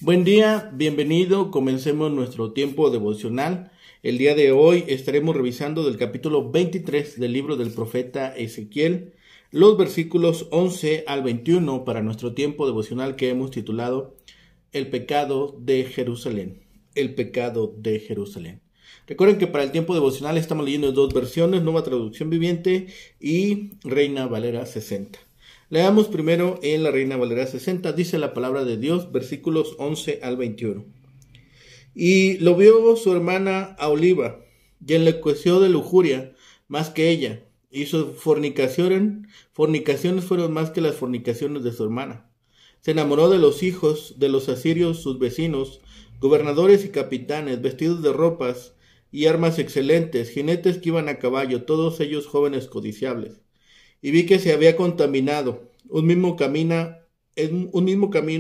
Buen día, bienvenido. Comencemos nuestro tiempo devocional. El día de hoy estaremos revisando del capítulo 23 del libro del profeta Ezequiel, los versículos 11 al 21 para nuestro tiempo devocional que hemos titulado El pecado de Jerusalén. El pecado de Jerusalén. Recuerden que para el tiempo devocional estamos leyendo dos versiones, Nueva Traducción Viviente y Reina Valera 60. Leamos primero en la Reina Valera 60, dice la palabra de Dios, versículos 11 al 21. Y lo vio su hermana Aholiba, y enloqueció de lujuria más que ella, y sus fornicaciones fueron más que las fornicaciones de su hermana. Se enamoró de los hijos de los asirios, sus vecinos, gobernadores y capitanes, vestidos de ropas y armas excelentes, jinetes que iban a caballo, todos ellos jóvenes codiciables. Y vi que se había contaminado. Un mismo camino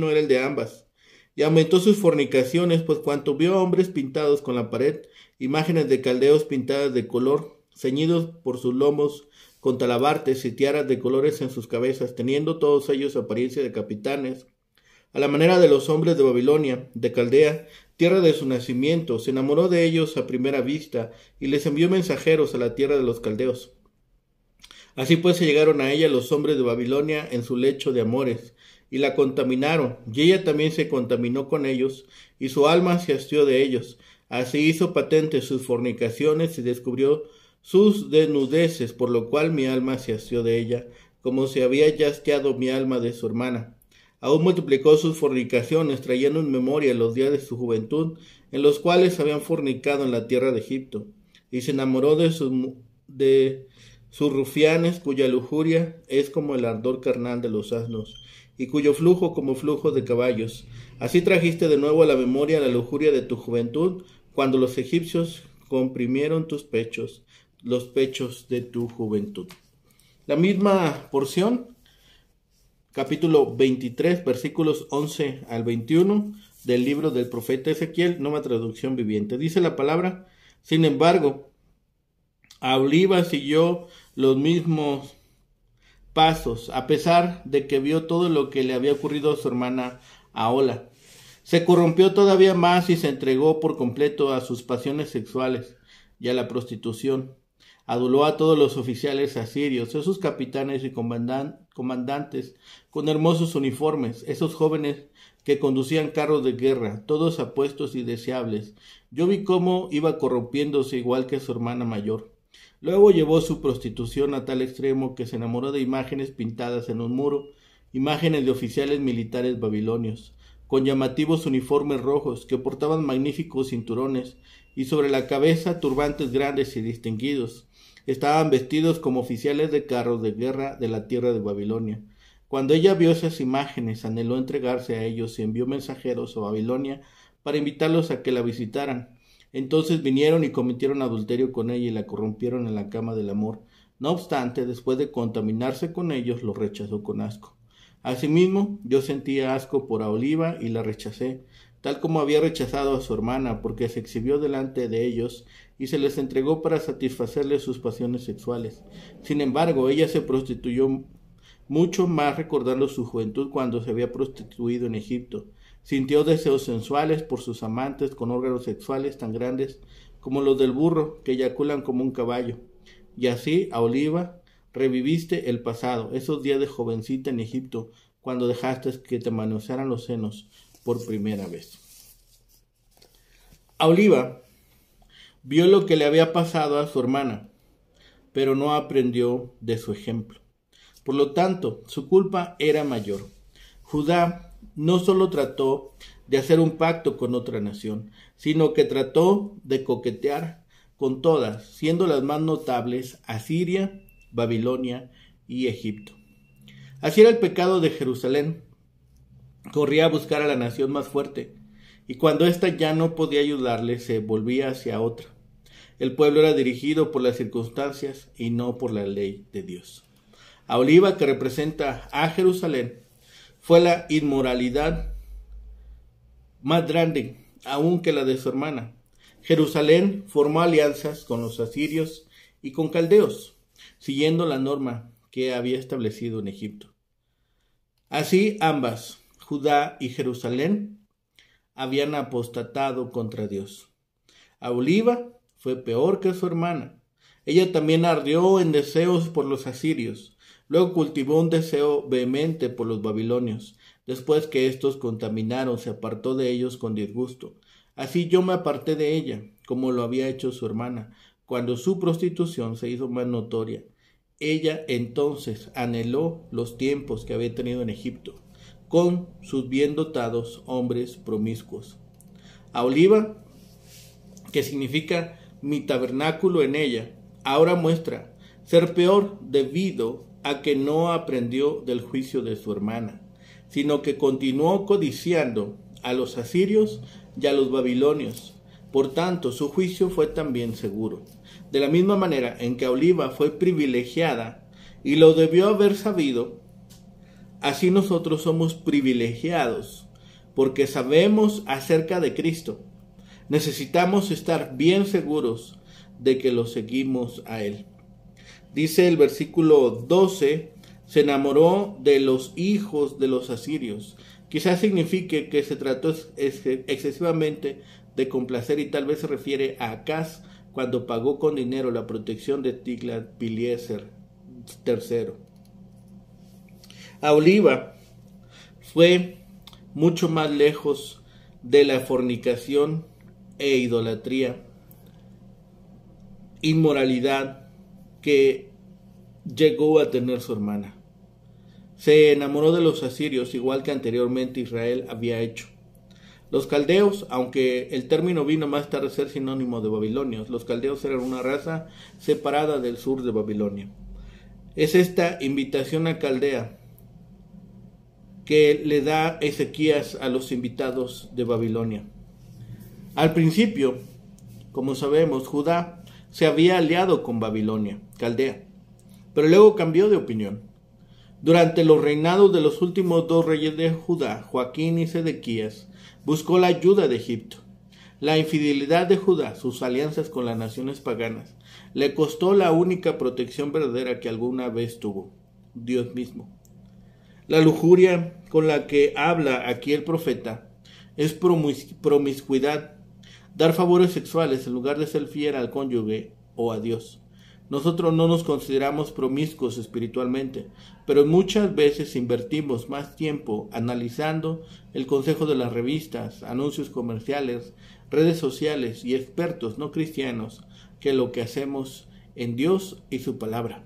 era el de ambas. Y aumentó sus fornicaciones, pues cuanto vio a hombres pintados con la pared, imágenes de caldeos pintadas de color, ceñidos por sus lomos, con talabartes y tiaras de colores en sus cabezas, teniendo todos ellos apariencia de capitanes, a la manera de los hombres de Babilonia, de Caldea, tierra de su nacimiento, se enamoró de ellos a primera vista, y les envió mensajeros a la tierra de los caldeos. Así pues se llegaron a ella los hombres de Babilonia en su lecho de amores, y la contaminaron, y ella también se contaminó con ellos, y su alma se hastió de ellos. Así hizo patentes sus fornicaciones y descubrió sus desnudeces, por lo cual mi alma se hastió de ella, como se había ya hastiado mi alma de su hermana. Aún multiplicó sus fornicaciones, trayendo en memoria los días de su juventud, en los cuales habían fornicado en la tierra de Egipto, y se enamoró de sus rufianes, cuya lujuria es como el ardor carnal de los asnos, y cuyo flujo como flujo de caballos. Así trajiste de nuevo a la memoria la lujuria de tu juventud, cuando los egipcios comprimieron tus pechos, los pechos de tu juventud. La misma porción, capítulo 23, versículos 11 al 21 del libro del profeta Ezequiel, Nueva Traducción Viviente. Dice la palabra: sin embargo, Aholiba siguió los mismos pasos, a pesar de que vio todo lo que le había ocurrido a su hermana Ahola. Se corrompió todavía más y se entregó por completo a sus pasiones sexuales y a la prostitución. Aduló a todos los oficiales asirios, esos capitanes y comandantes con hermosos uniformes, esos jóvenes que conducían carros de guerra, todos apuestos y deseables. Yo vi cómo iba corrompiéndose igual que su hermana mayor. Luego llevó su prostitución a tal extremo que se enamoró de imágenes pintadas en un muro, imágenes de oficiales militares babilonios, con llamativos uniformes rojos, que portaban magníficos cinturones, y sobre la cabeza turbantes grandes y distinguidos. Estaban vestidos como oficiales de carros de guerra de la tierra de Babilonia. Cuando ella vio esas imágenes, anheló entregarse a ellos y envió mensajeros a Babilonia para invitarlos a que la visitaran. Entonces vinieron y cometieron adulterio con ella y la corrompieron en la cama del amor. No obstante, después de contaminarse con ellos, los rechazó con asco. Asimismo, yo sentía asco por Aholiba y la rechacé, tal como había rechazado a su hermana, porque se exhibió delante de ellos y se les entregó para satisfacerles sus pasiones sexuales. Sin embargo, ella se prostituyó mucho más, recordando su juventud cuando se había prostituido en Egipto. Sintió deseos sensuales por sus amantes con órganos sexuales tan grandes como los del burro, que eyaculan como un caballo. Y así, Aholiba, reviviste el pasado, esos días de jovencita en Egipto, cuando dejaste que te manosearan los senos por primera vez. Aholiba vio lo que le había pasado a su hermana, pero no aprendió de su ejemplo. Por lo tanto, su culpa era mayor. Judá no solo trató de hacer un pacto con otra nación, sino que trató de coquetear con todas, siendo las más notables Asiria, Babilonia y Egipto. Así era el pecado de Jerusalén. Corría a buscar a la nación más fuerte, y cuando ésta ya no podía ayudarle, se volvía hacia otra. El pueblo era dirigido por las circunstancias y no por la ley de Dios. Aholiba, que representa a Jerusalén, fue la inmoralidad más grande aún que la de su hermana. Jerusalén formó alianzas con los asirios y con caldeos, siguiendo la norma que había establecido en Egipto. Así ambas, Judá y Jerusalén, habían apostatado contra Dios. Aholiba fue peor que su hermana. Ella también ardió en deseos por los asirios. Luego cultivó un deseo vehemente por los babilonios. Después que éstos contaminaron, se apartó de ellos con disgusto. Así yo me aparté de ella, como lo había hecho su hermana, cuando su prostitución se hizo más notoria. Ella entonces anheló los tiempos que había tenido en Egipto, con sus bien dotados hombres promiscuos. Aholiba, que significa mi tabernáculo en ella, ahora muestra ser peor debido a que no aprendió del juicio de su hermana, sino que continuó codiciando a los asirios y a los babilonios. Por tanto, su juicio fue también seguro. De la misma manera en que Aholiba fue privilegiada y lo debió haber sabido, así nosotros somos privilegiados porque sabemos acerca de Cristo. Necesitamos estar bien seguros de que lo seguimos a Él. Dice el versículo 12, se enamoró de los hijos de los asirios. Quizás signifique que se trató excesivamente de complacer y tal vez se refiere a Acaz cuando pagó con dinero la protección de Tiglat-Pileser III. Aholiba fue mucho más lejos de la fornicación e idolatría, inmoralidad que llegó a tener su hermana. Se enamoró de los asirios igual que anteriormente Israel había hecho. Los caldeos, aunque el término vino más tarde a ser sinónimo de babilonios, los caldeos eran una raza separada del sur de Babilonia. Es esta invitación a Caldea que le da Ezequías a los invitados de Babilonia. Al principio, como sabemos, Judá se había aliado con Babilonia, Caldea, pero luego cambió de opinión. Durante los reinados de los últimos dos reyes de Judá, Joaquín y Sedequías, buscó la ayuda de Egipto. La infidelidad de Judá, sus alianzas con las naciones paganas, le costó la única protección verdadera que alguna vez tuvo, Dios mismo. La lujuria con la que habla aquí el profeta es promiscuidad, dar favores sexuales en lugar de ser fiel al cónyuge o a Dios. Nosotros no nos consideramos promiscuos espiritualmente, pero muchas veces invertimos más tiempo analizando el consejo de las revistas, anuncios comerciales, redes sociales y expertos no cristianos que lo que hacemos en Dios y su palabra.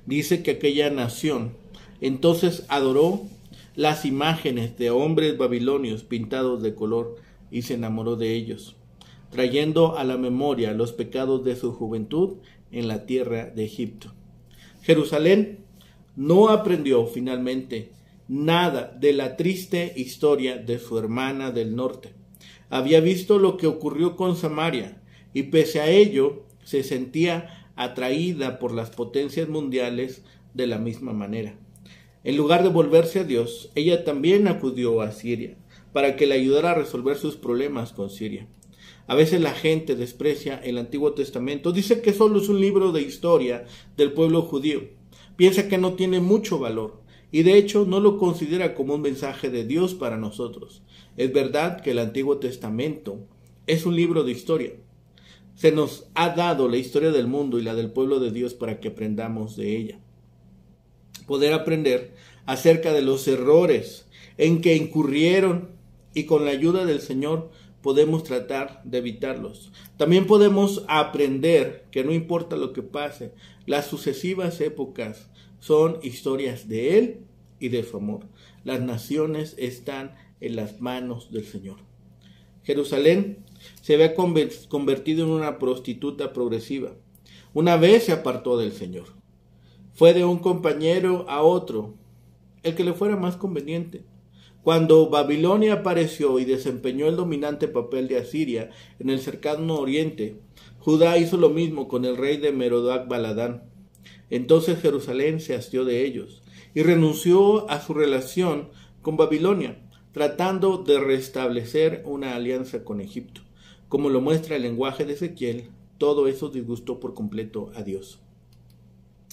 Dice que aquella nación entonces adoró las imágenes de hombres babilonios pintados de color y se enamoró de ellos, trayendo a la memoria los pecados de su juventud en la tierra de Egipto. Jerusalén no aprendió finalmente nada de la triste historia de su hermana del norte. Había visto lo que ocurrió con Samaria y pese a ello se sentía atraída por las potencias mundiales de la misma manera. En lugar de volverse a Dios, ella también acudió a Siria para que le ayudara a resolver sus problemas con Siria. A veces la gente desprecia el Antiguo Testamento, dice que solo es un libro de historia del pueblo judío, piensa que no tiene mucho valor y de hecho no lo considera como un mensaje de Dios para nosotros. Es verdad que el Antiguo Testamento es un libro de historia. Se nos ha dado la historia del mundo y la del pueblo de Dios para que aprendamos de ella. Poder aprender acerca de los errores en que incurrieron y con la ayuda del Señor podemos tratar de evitarlos. También podemos aprender que no importa lo que pase, las sucesivas épocas son historias de Él y de su amor. Las naciones están en las manos del Señor. Jerusalén se había convertido en una prostituta progresiva. Una vez se apartó del Señor. Fue de un compañero a otro, el que le fuera más conveniente. Cuando Babilonia apareció y desempeñó el dominante papel de Asiria en el cercano oriente, Judá hizo lo mismo con el rey de Merodac Baladán. Entonces Jerusalén se hastió de ellos y renunció a su relación con Babilonia, tratando de restablecer una alianza con Egipto. Como lo muestra el lenguaje de Ezequiel, todo eso disgustó por completo a Dios.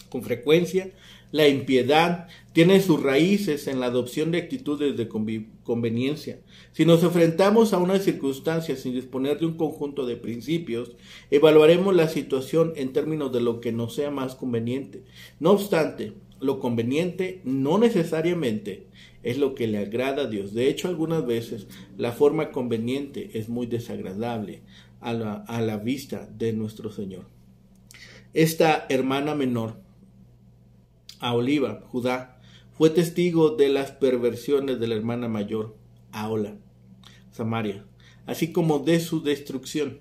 Con frecuencia, la impiedad tiene sus raíces en la adopción de actitudes de conveniencia. Si nos enfrentamos a una circunstancia sin disponer de un conjunto de principios, evaluaremos la situación en términos de lo que nos sea más conveniente. No obstante, lo conveniente no necesariamente es lo que le agrada a Dios. De hecho, algunas veces la forma conveniente es muy desagradable a la vista de nuestro Señor. Esta hermana menor, Aholiba, Judá, fue testigo de las perversiones de la hermana mayor, Ahola, Samaria, así como de su destrucción,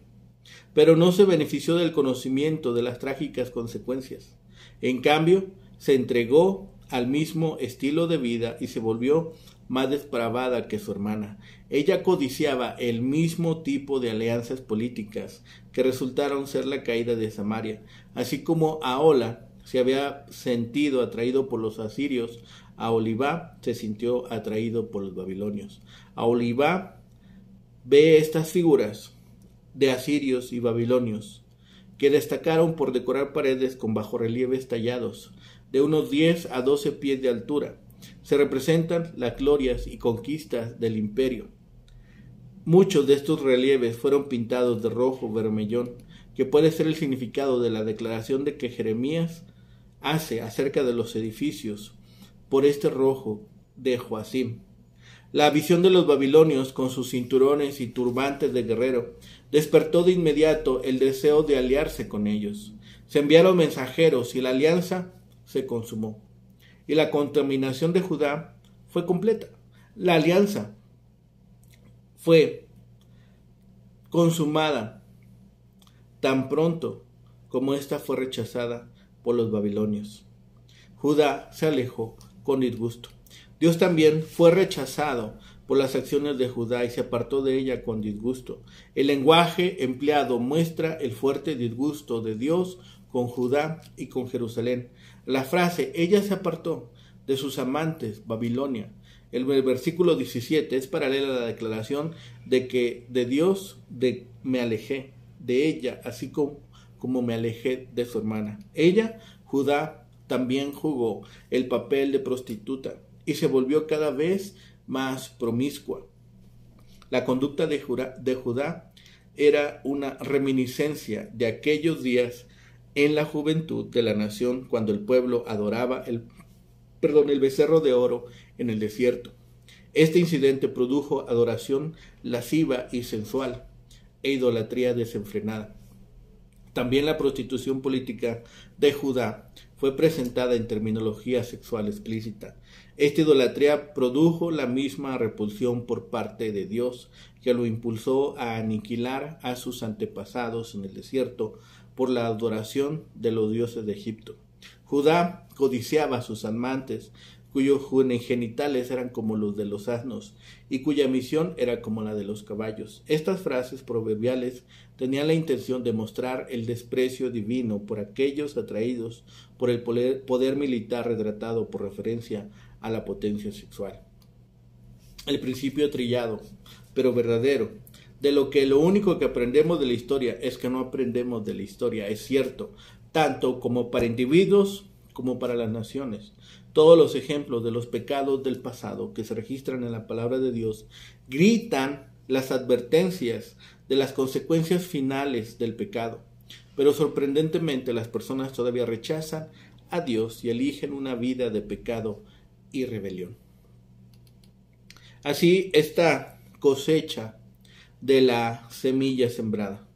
pero no se benefició del conocimiento de las trágicas consecuencias. En cambio, se entregó al mismo estilo de vida y se volvió más depravada que su hermana. Ella codiciaba el mismo tipo de alianzas políticas que resultaron ser la caída de Samaria, así como Ahola se había sentido atraído por los asirios, Aholibá se sintió atraído por los babilonios. Aholibá ve estas figuras de asirios y babilonios que destacaron por decorar paredes con bajorrelieves tallados de unos 10 a 12 pies de altura. Se representan las glorias y conquistas del imperio. Muchos de estos relieves fueron pintados de rojo vermellón, que puede ser el significado de la declaración de que Jeremías hace acerca de los edificios por este rojo de Joacim. La visión de los babilonios con sus cinturones y turbantes de guerrero despertó de inmediato el deseo de aliarse con ellos. Se enviaron mensajeros y la alianza se consumó. Y la contaminación de Judá fue completa. La alianza fue consumada tan pronto como ésta fue rechazada por los babilonios. Judá se alejó con disgusto. Dios también fue rechazado por las acciones de Judá y se apartó de ella con disgusto. El lenguaje empleado muestra el fuerte disgusto de Dios con Judá y con Jerusalén. La frase "ella se apartó de sus amantes, Babilonia", el versículo 17 es paralela a la declaración de que de Dios me alejé de ella, así como me alejé de su hermana. Ella, Judá, también jugó el papel de prostituta y se volvió cada vez más promiscua. La conducta de Judá era una reminiscencia de aquellos días en la juventud de la nación cuando el pueblo adoraba el becerro de oro en el desierto. Este incidente produjo adoración lasciva y sensual e idolatría desenfrenada. También la prostitución política de Judá fue presentada en terminología sexual explícita. Esta idolatría produjo la misma repulsión por parte de Dios que lo impulsó a aniquilar a sus antepasados en el desierto por la adoración de los dioses de Egipto. Judá codiciaba a sus amantes, cuyos genitales eran como los de los asnos y cuya misión era como la de los caballos. Estas frases proverbiales tenían la intención de mostrar el desprecio divino por aquellos atraídos por el poder militar retratado por referencia a la potencia sexual. El principio trillado, pero verdadero, de lo único que aprendemos de la historia es que no aprendemos de la historia, es cierto, tanto como para individuos como para las naciones. Todos los ejemplos de los pecados del pasado que se registran en la palabra de Dios gritan las advertencias de las consecuencias finales del pecado. Pero sorprendentemente las personas todavía rechazan a Dios y eligen una vida de pecado y rebelión. Así esta cosecha de la semilla sembrada.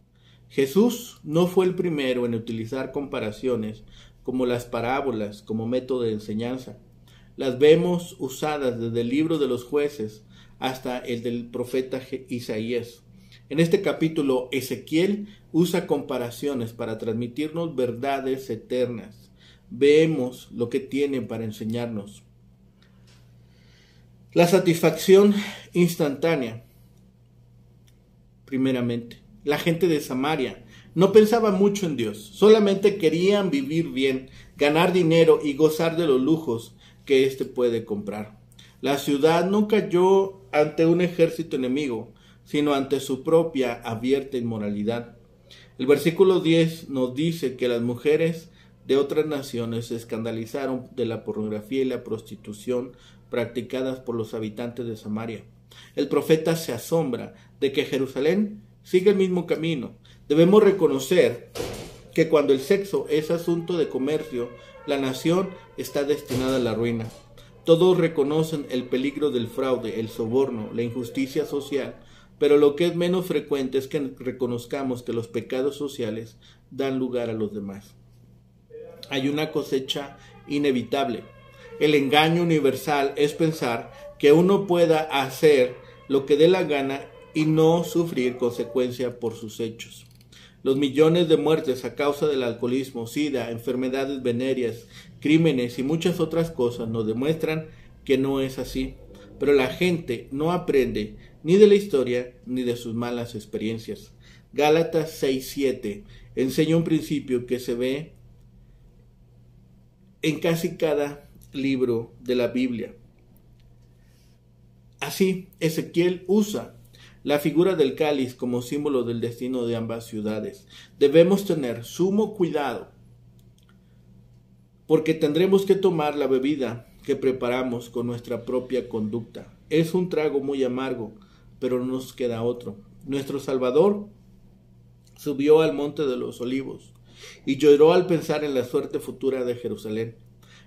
Jesús no fue el primero en utilizar comparaciones como las parábolas como método de enseñanza. Las vemos usadas desde el libro de los jueces hasta el del profeta Isaías. En este capítulo, Ezequiel usa comparaciones para transmitirnos verdades eternas. Vemos lo que tienen para enseñarnos. La satisfacción instantánea. Primeramente, la gente de Samaria no pensaba mucho en Dios, solamente querían vivir bien, ganar dinero y gozar de los lujos que éste puede comprar. La ciudad no cayó ante un ejército enemigo, sino ante su propia abierta inmoralidad. El versículo 10 nos dice que las mujeres de otras naciones se escandalizaron de la pornografía y la prostitución practicadas por los habitantes de Samaria. El profeta se asombra de que Jerusalén sigue el mismo camino. Debemos reconocer que cuando el sexo es asunto de comercio, la nación está destinada a la ruina. Todos reconocen el peligro del fraude, el soborno, la injusticia social, pero lo que es menos frecuente es que reconozcamos que los pecados sociales dan lugar a los demás. Hay una cosecha inevitable. El engaño universal es pensar que uno pueda hacer lo que dé la gana y no sufrir consecuencia por sus hechos. Los millones de muertes a causa del alcoholismo, sida, enfermedades venéreas, crímenes y muchas otras cosas nos demuestran que no es así. Pero la gente no aprende ni de la historia ni de sus malas experiencias. Gálatas 6:7 enseña un principio que se ve en casi cada libro de la Biblia. Así, Ezequiel usa la figura del cáliz como símbolo del destino de ambas ciudades. Debemos tener sumo cuidado, porque tendremos que tomar la bebida que preparamos con nuestra propia conducta. Es un trago muy amargo, pero no nos queda otro. Nuestro Salvador subió al monte de los olivos y lloró al pensar en la suerte futura de Jerusalén.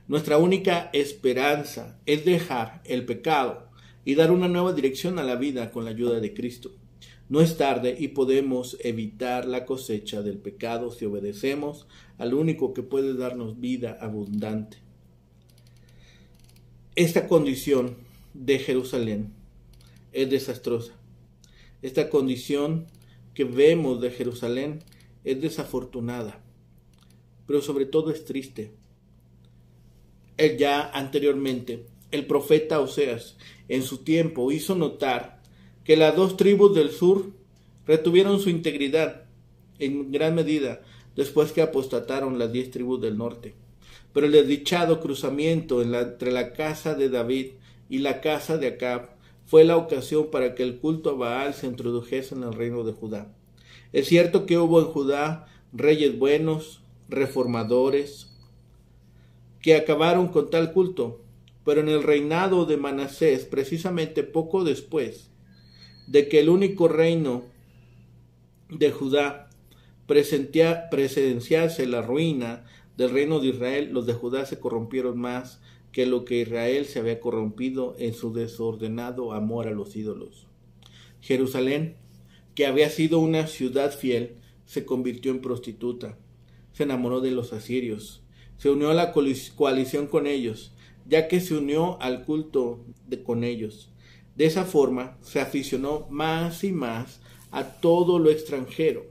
Nuestra única esperanza es dejar el pecado y dar una nueva dirección a la vida con la ayuda de Cristo. No es tarde y podemos evitar la cosecha del pecado si obedecemos al único que puede darnos vida abundante. Esta condición de Jerusalén es desastrosa. Esta condición que vemos de Jerusalén es desafortunada, pero sobre todo es triste. Ya anteriormente, el profeta Oseas en su tiempo hizo notar que las dos tribus del sur retuvieron su integridad en gran medida después que apostataron las 10 tribus del norte. Pero el desdichado cruzamiento entre la casa de David y la casa de Acab fue la ocasión para que el culto a Baal se introdujese en el reino de Judá. Es cierto que hubo en Judá reyes buenos, reformadores, que acabaron con tal culto, pero en el reinado de Manasés, precisamente poco después de que el único reino de Judá presenciase la ruina del reino de Israel, los de Judá se corrompieron más que lo que Israel se había corrompido en su desordenado amor a los ídolos. Jerusalén, que había sido una ciudad fiel, se convirtió en prostituta. Se enamoró de los asirios. Se unió a la coalición con ellos, ya que se unió al culto con ellos. De esa forma se aficionó más y más a todo lo extranjero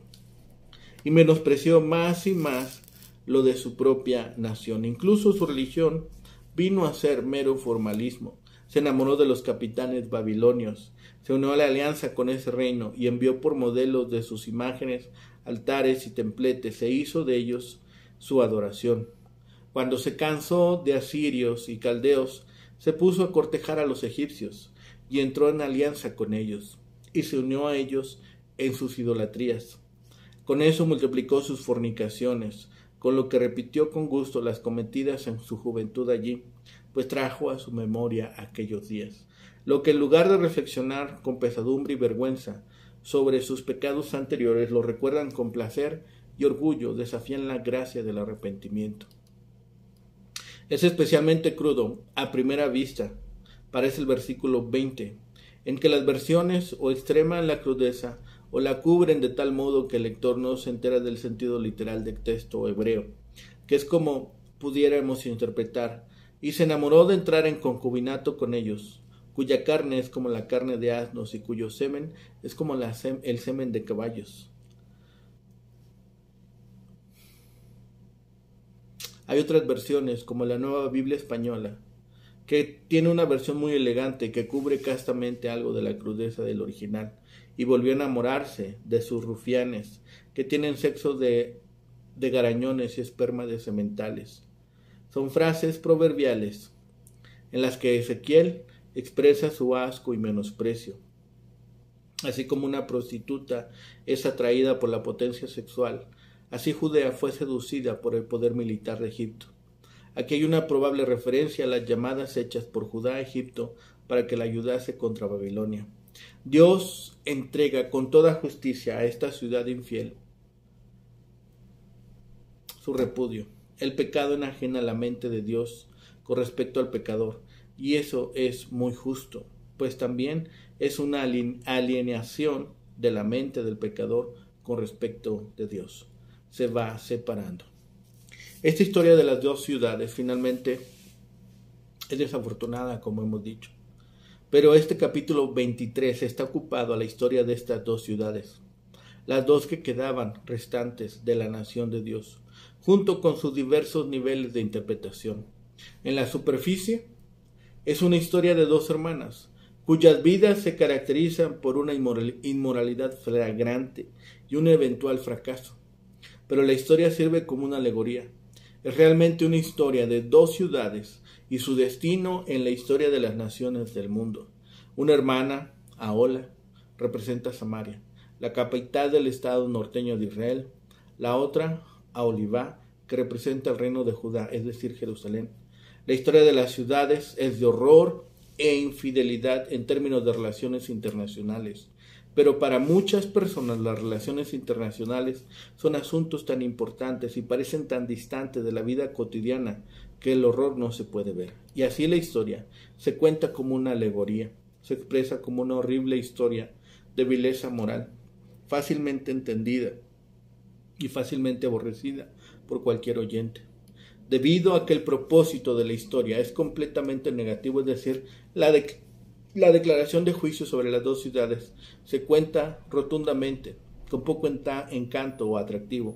y menospreció más y más lo de su propia nación. Incluso su religión vino a ser mero formalismo. Se enamoró de los capitanes babilonios, se unió a la alianza con ese reino y envió por modelos de sus imágenes, altares y templetes. Se hizo de ellos su adoración. Cuando se cansó de asirios y caldeos, se puso a cortejar a los egipcios y entró en alianza con ellos y se unió a ellos en sus idolatrías. Con eso multiplicó sus fornicaciones, con lo que repitió con gusto las cometidas en su juventud allí, pues trajo a su memoria aquellos días, lo que en lugar de reflexionar con pesadumbre y vergüenza sobre sus pecados anteriores, lo recuerdan con placer y orgullo, desafían la gracia del arrepentimiento. Es especialmente crudo, a primera vista, parece el versículo 20, en que las versiones o extreman la crudeza o la cubren de tal modo que el lector no se entera del sentido literal del texto hebreo, que es como pudiéramos interpretar: y se enamoró de entrar en concubinato con ellos, cuya carne es como la carne de asnos y cuyo semen es como el semen de caballos. Hay otras versiones, como la Nueva Biblia Española, que tiene una versión muy elegante que cubre castamente algo de la crudeza del original, y volvió a enamorarse de sus rufianes, que tienen sexo de garañones y esperma de sementales. Son frases proverbiales en las que Ezequiel expresa su asco y menosprecio. Así como una prostituta es atraída por la potencia sexual, Así Judea fue seducida por el poder militar de Egipto. Aquí hay una probable referencia a las llamadas hechas por Judá a Egipto para que la ayudase contra Babilonia. Dios entrega con toda justicia a esta ciudad infiel su repudio. El pecado enajena la mente de Dios con respecto al pecador, y eso es muy justo, pues también es una alienación de la mente del pecador con respecto de Dios. Se va separando. Esta historia de las dos ciudades finalmente es desafortunada, como hemos dicho. Pero este capítulo 23 está ocupado a la historia de estas dos ciudades, las dos que quedaban restantes de la nación de Dios, junto con sus diversos niveles de interpretación. En la superficie, es una historia de dos hermanas, cuyas vidas se caracterizan por una inmoralidad flagrante y un eventual fracaso. Pero la historia sirve como una alegoría. Es realmente una historia de dos ciudades y su destino en la historia de las naciones del mundo. Una hermana, Ahola, representa Samaria, la capital del estado norteño de Israel. La otra, Aholibá, que representa el reino de Judá, es decir, Jerusalén. La historia de las ciudades es de horror e infidelidad en términos de relaciones internacionales. Pero para muchas personas las relaciones internacionales son asuntos tan importantes y parecen tan distantes de la vida cotidiana que el horror no se puede ver. Y así la historia se cuenta como una alegoría, se expresa como una horrible historia de vileza moral, fácilmente entendida y fácilmente aborrecida por cualquier oyente. Debido a que el propósito de la historia es completamente negativo, es decir, la declaración de juicio sobre las dos ciudades se cuenta rotundamente, con poco encanto o atractivo.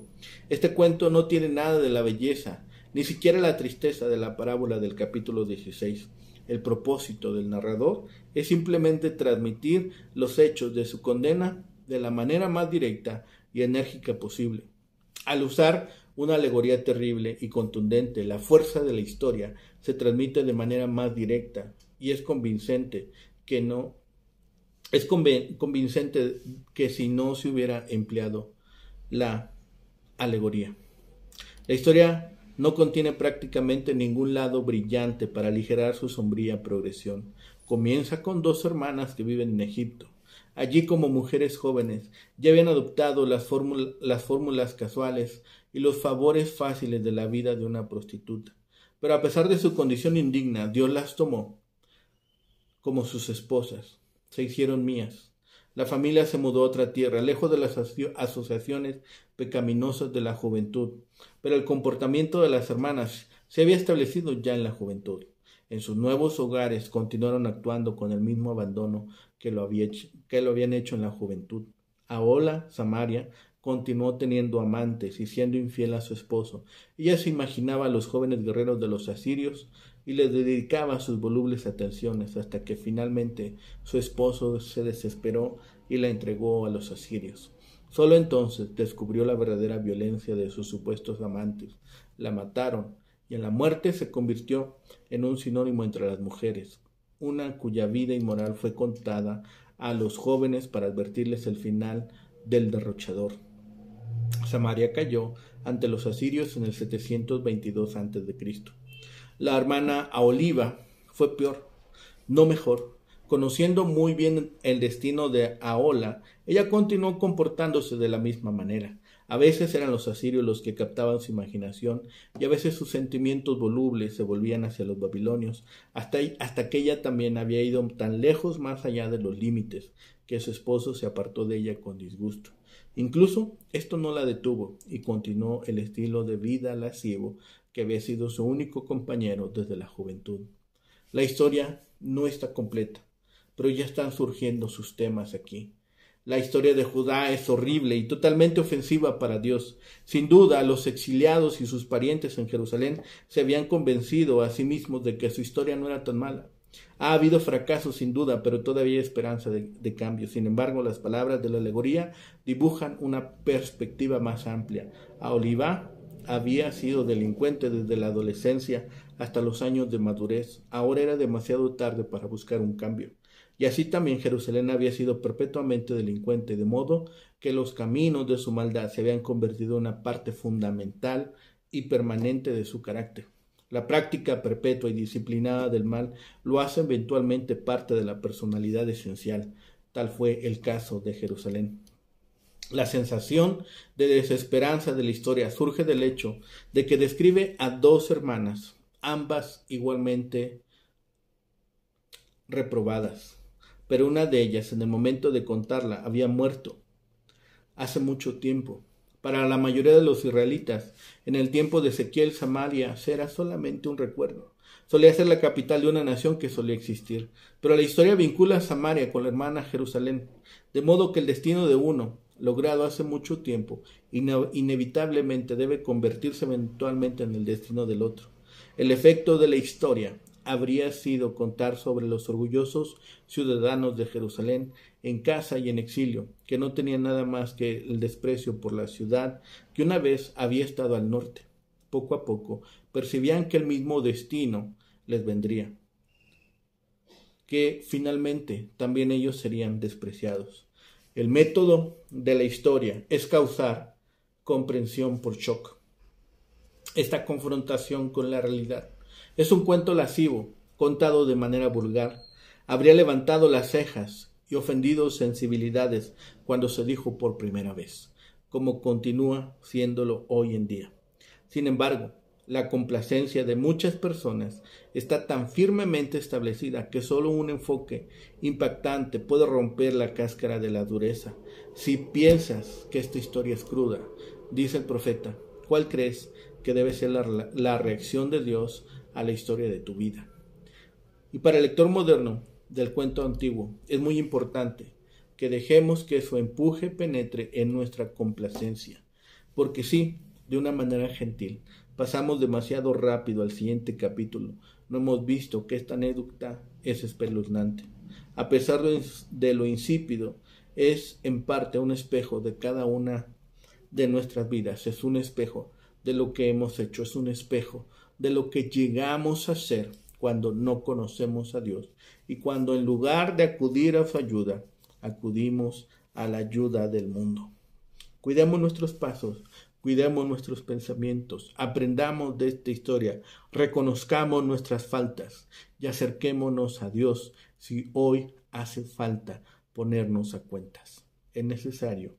Este cuento no tiene nada de la belleza, ni siquiera la tristeza de la parábola del capítulo 16. El propósito del narrador es simplemente transmitir los hechos de su condena de la manera más directa y enérgica posible. Al usar una alegoría terrible y contundente, la fuerza de la historia se transmite de manera más directa y es convincente convincente que si no se hubiera empleado la alegoría. La historia no contiene prácticamente ningún lado brillante para aligerar su sombría progresión. Comienza con dos hermanas que viven en Egipto. Allí, como mujeres jóvenes, ya habían adoptado las fórmulas casuales y los favores fáciles de la vida de una prostituta. Pero a pesar de su condición indigna, Dios las tomó como sus esposas. Se hicieron mías. La familia se mudó a otra tierra, lejos de las asociaciones pecaminosas de la juventud. Pero el comportamiento de las hermanas se había establecido ya en la juventud. En sus nuevos hogares continuaron actuando con el mismo abandono que lo habían hecho en la juventud. Ahola, Samaria, continuó teniendo amantes y siendo infiel a su esposo. Ella se imaginaba a los jóvenes guerreros de los asirios y les dedicaba sus volubles atenciones hasta que finalmente su esposo se desesperó y la entregó a los asirios. Solo entonces descubrió la verdadera violencia de sus supuestos amantes. La mataron y en la muerte se convirtió en un sinónimo entre las mujeres, una cuya vida inmoral fue contada a los jóvenes para advertirles el final del derrochador. Samaria cayó ante los asirios en el 722 a.C. La hermana Aholibá fue peor, no mejor. Conociendo muy bien el destino de Ahola, ella continuó comportándose de la misma manera. A veces eran los asirios los que captaban su imaginación y a veces sus sentimientos volubles se volvían hacia los babilonios, hasta que ella también había ido tan lejos más allá de los límites que su esposo se apartó de ella con disgusto. Incluso esto no la detuvo y continuó el estilo de vida lascivo que había sido su único compañero desde la juventud. La historia no está completa, pero ya están surgiendo sus temas aquí. La historia de Judá es horrible y totalmente ofensiva para Dios. Sin duda, los exiliados y sus parientes en Jerusalén se habían convencido a sí mismos de que su historia no era tan mala. Ha habido fracasos sin duda, pero todavía hay esperanza de cambio. Sin embargo, las palabras de la alegoría dibujan una perspectiva más amplia. Aholibá había sido delincuente desde la adolescencia hasta los años de madurez. Ahora era demasiado tarde para buscar un cambio. Y así también Jerusalén había sido perpetuamente delincuente, de modo que los caminos de su maldad se habían convertido en una parte fundamental y permanente de su carácter. La práctica perpetua y disciplinada del mal lo hace eventualmente parte de la personalidad esencial. Tal fue el caso de Jerusalén. La sensación de desesperanza de la historia surge del hecho de que describe a dos hermanas, ambas igualmente reprobadas, pero una de ellas, en el momento de contarla, había muerto hace mucho tiempo. Para la mayoría de los israelitas, en el tiempo de Ezequiel, Samaria era solamente un recuerdo. Solía ser la capital de una nación que solía existir, pero la historia vincula a Samaria con la hermana Jerusalén, de modo que el destino de uno, logrado hace mucho tiempo, inevitablemente debe convertirse eventualmente en el destino del otro. El efecto de la historia habría sido contar sobre los orgullosos ciudadanos de Jerusalén, en casa y en exilio, que no tenían nada más que el desprecio por la ciudad que una vez había estado al norte. Poco a poco percibían que el mismo destino les vendría, que finalmente también ellos serían despreciados. El método de la historia es causar comprensión por shock. Esta confrontación con la realidad es un cuento lascivo, contado de manera vulgar. Habría levantado las cejas y ofendido sensibilidades cuando se dijo por primera vez, como continúa siéndolo hoy en día. Sin embargo, la complacencia de muchas personas está tan firmemente establecida que solo un enfoque impactante puede romper la cáscara de la dureza. Si piensas que esta historia es cruda, dice el profeta, ¿cuál crees que debe ser la reacción de Dios a la historia de tu vida? Y para el lector moderno del cuento antiguo es muy importante que dejemos que su empuje penetre en nuestra complacencia, porque sí, de una manera gentil, pasamos demasiado rápido al siguiente capítulo. No hemos visto que esta anécdota es espeluznante. A pesar de lo insípido, es en parte un espejo de cada una de nuestras vidas. Es un espejo de lo que hemos hecho. Es un espejo de lo que llegamos a ser cuando no conocemos a Dios y cuando en lugar de acudir a su ayuda, acudimos a la ayuda del mundo. Cuidemos nuestros pasos, cuidemos nuestros pensamientos, aprendamos de esta historia, reconozcamos nuestras faltas y acerquémonos a Dios si hoy hace falta ponernos a cuentas. Es necesario,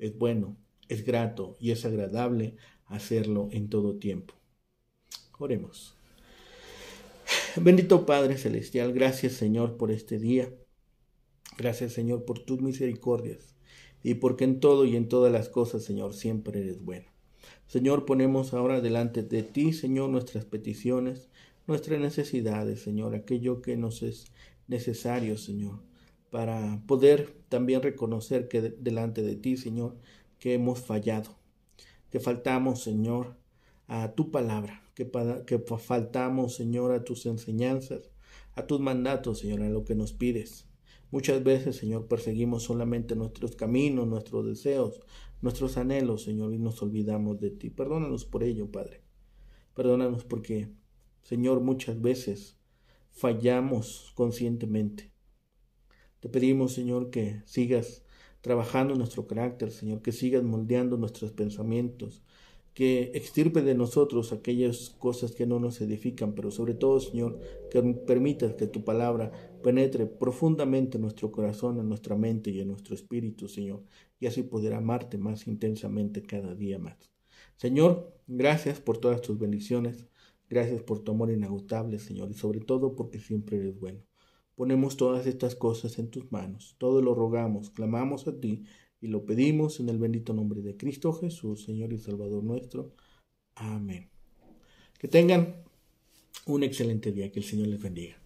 es bueno, es grato y es agradable hacerlo en todo tiempo. Oremos. Bendito Padre Celestial, gracias Señor por este día. Gracias Señor por tus misericordias y porque en todo y en todas las cosas, Señor, siempre eres bueno. Señor, ponemos ahora delante de ti, Señor, nuestras peticiones, nuestras necesidades, Señor, aquello que nos es necesario, Señor, para poder también reconocer que delante de ti, Señor, que hemos fallado, que faltamos, Señor, a tu palabra, que faltamos, Señor, a tus enseñanzas, a tus mandatos, Señor, a lo que nos pides. Muchas veces, Señor, perseguimos solamente nuestros caminos, nuestros deseos, nuestros anhelos, Señor, y nos olvidamos de ti. Perdónanos por ello, Padre. Perdónanos porque, Señor, muchas veces fallamos conscientemente. Te pedimos, Señor, que sigas trabajando nuestro carácter, Señor, que sigas moldeando nuestros pensamientos, que extirpe de nosotros aquellas cosas que no nos edifican, pero sobre todo, Señor, que permitas que tu palabra penetre profundamente en nuestro corazón, en nuestra mente y en nuestro espíritu, Señor, y así poder amarte más intensamente cada día más. Señor, gracias por todas tus bendiciones, gracias por tu amor inagotable, Señor, y sobre todo porque siempre eres bueno. Ponemos todas estas cosas en tus manos, todo lo rogamos, clamamos a ti, y lo pedimos en el bendito nombre de Cristo Jesús, Señor y Salvador nuestro. Amén. Que tengan un excelente día. Que el Señor les bendiga.